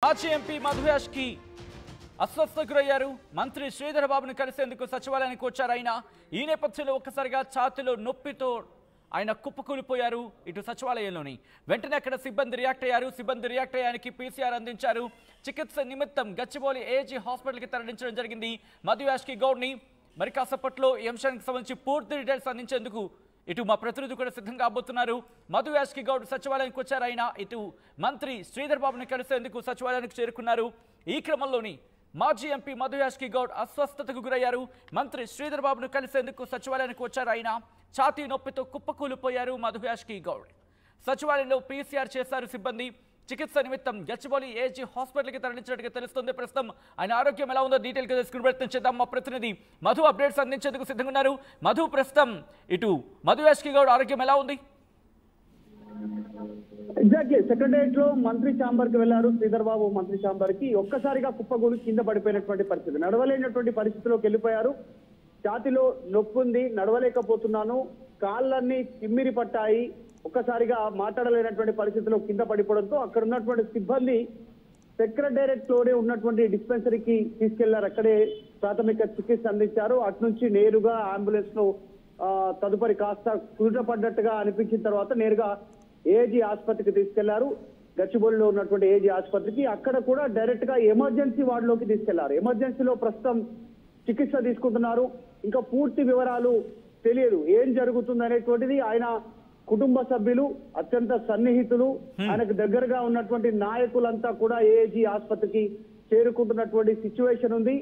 మాజీ ఎంపీ మధుయాష్ కి అస్వస్థకు గురయ్యారు. మంత్రి శ్రీధర్ బాబును కలిసేందుకు సచివాలయానికి వచ్చారు. ఆయన ఈ నేపథ్యంలో ఒక్కసారిగా ఛాతీలో నొప్పితో ఆయన కుప్పకూలిపోయారు. ఇటు సచివాలయంలోని వెంటనే అక్కడ సిబ్బంది రియాక్ట్ అయ్యారు. సిబ్బంది రియాక్ట్ అయ్యానికి పీసీఆర్ అందించారు. చికిత్స నిమిత్తం గచ్చిబౌలి ఏజీ హాస్పిటల్కి తరలించడం జరిగింది. మధుయాష్ కి గౌడ్ని మరి కాసేపట్లో ఈ అంశానికి సంబంధించి పూర్తి డీటెయిల్స్ అందించేందుకు ఇటు మా ప్రతినిధి కూడా సిద్ధంగా కాబోతున్నారు. మధుయాష్ కి గౌడ్ సచివాలయానికి వచ్చారు. ఆయన ఇటు మంత్రి శ్రీధర్ బాబుని కలిసేందుకు సచివాలయానికి చేరుకున్నారు. ఈ క్రమంలోని మాజీ ఎంపీ మధుయాష్ కి గౌడ్ అస్వస్థతకు గురయ్యారు. మంత్రి శ్రీధర్ బాబును కలిసేందుకు సచివాలయానికి వచ్చారు. ఆయన ఛాతీ నొప్పితో కుప్పకూలిపోయారు. మధుయాష్ కి గౌడ్ సచివాలయంలో పీసీఆర్ చేశారు సిబ్బంది. చికిత్స నిమిత్తం గచ్చిబౌలి ఏజీ హాస్పిటల్కి తరలించినట్టుగా తెలుస్తుంది. ప్రస్తుతం ఆయన ఆరోగ్యం ఎలా ఉందో డీటెయిల్గా తెలుసుకుని ప్రయత్నం చేద్దాం. మా ప్రతినిధి మధు అప్డేట్స్ అందించేందుకు సిద్ధంగా ఉన్నారు. మధు, ప్రస్తుతం ఇటు మధుయాష్ కి గౌడ్ ఆరోగ్యం ఎలా ఉంది? ఎగ్జాక్ట్లీ సెక్రటరియట్ లో మంత్రి ఛాంబర్ కి వెళ్లారు. శ్రీధర్ బాబు మంత్రి ఛాంబర్ కి ఒక్కసారిగా కుప్పగూలి కింద పడిపోయినటువంటి పరిస్థితి, నడవలేనటువంటి పరిస్థితిలోకి వెళ్ళిపోయారు. ఛాతిలో నొప్పి ఉంది, నడవలేకపోతున్నాను, కాళ్ళన్నీ తిమ్మిరి పట్టాయి, ఒక్కసారిగా మాట్లాడలేనటువంటి పరిస్థితిలో కింద పడిపోవడంతో అక్కడ ఉన్నటువంటి సిబ్బంది సెక్రటరియట్ లోనే ఉన్నటువంటి డిస్పెన్సరీకి తీసుకెళ్లారు. అక్కడే ప్రాథమిక చికిత్స అందించారు. అటు నుంచి నేరుగా అంబులెన్స్ లో తదుపరి కాస్త కుదుట పడ్డట్టుగా అనిపించిన తర్వాత నేరుగా ఏజీ ఆసుపత్రికి తీసుకెళ్లారు. గచ్చిబౌలిలో ఉన్నటువంటి ఏజీ ఆసుపత్రికి. అక్కడ కూడా డైరెక్ట్ గా ఎమర్జెన్సీ వార్డులోకి తీసుకెళ్లారు. ఎమర్జెన్సీలో ప్రస్తుతం చికిత్స తీసుకుంటున్నారు. ఇంకా పూర్తి వివరాలు తెలియదు, ఏం జరుగుతుంది అనేటువంటిది. ఆయన కుటుంబ సభ్యులు, అత్యంత సన్నిహితులు, ఆయనకు దగ్గరగా ఉన్నటువంటి నాయకులంతా కూడా ఏజీ ఆసుపత్రికి చేరుకుంటున్నటువంటి సిచ్యువేషన్ ఉంది.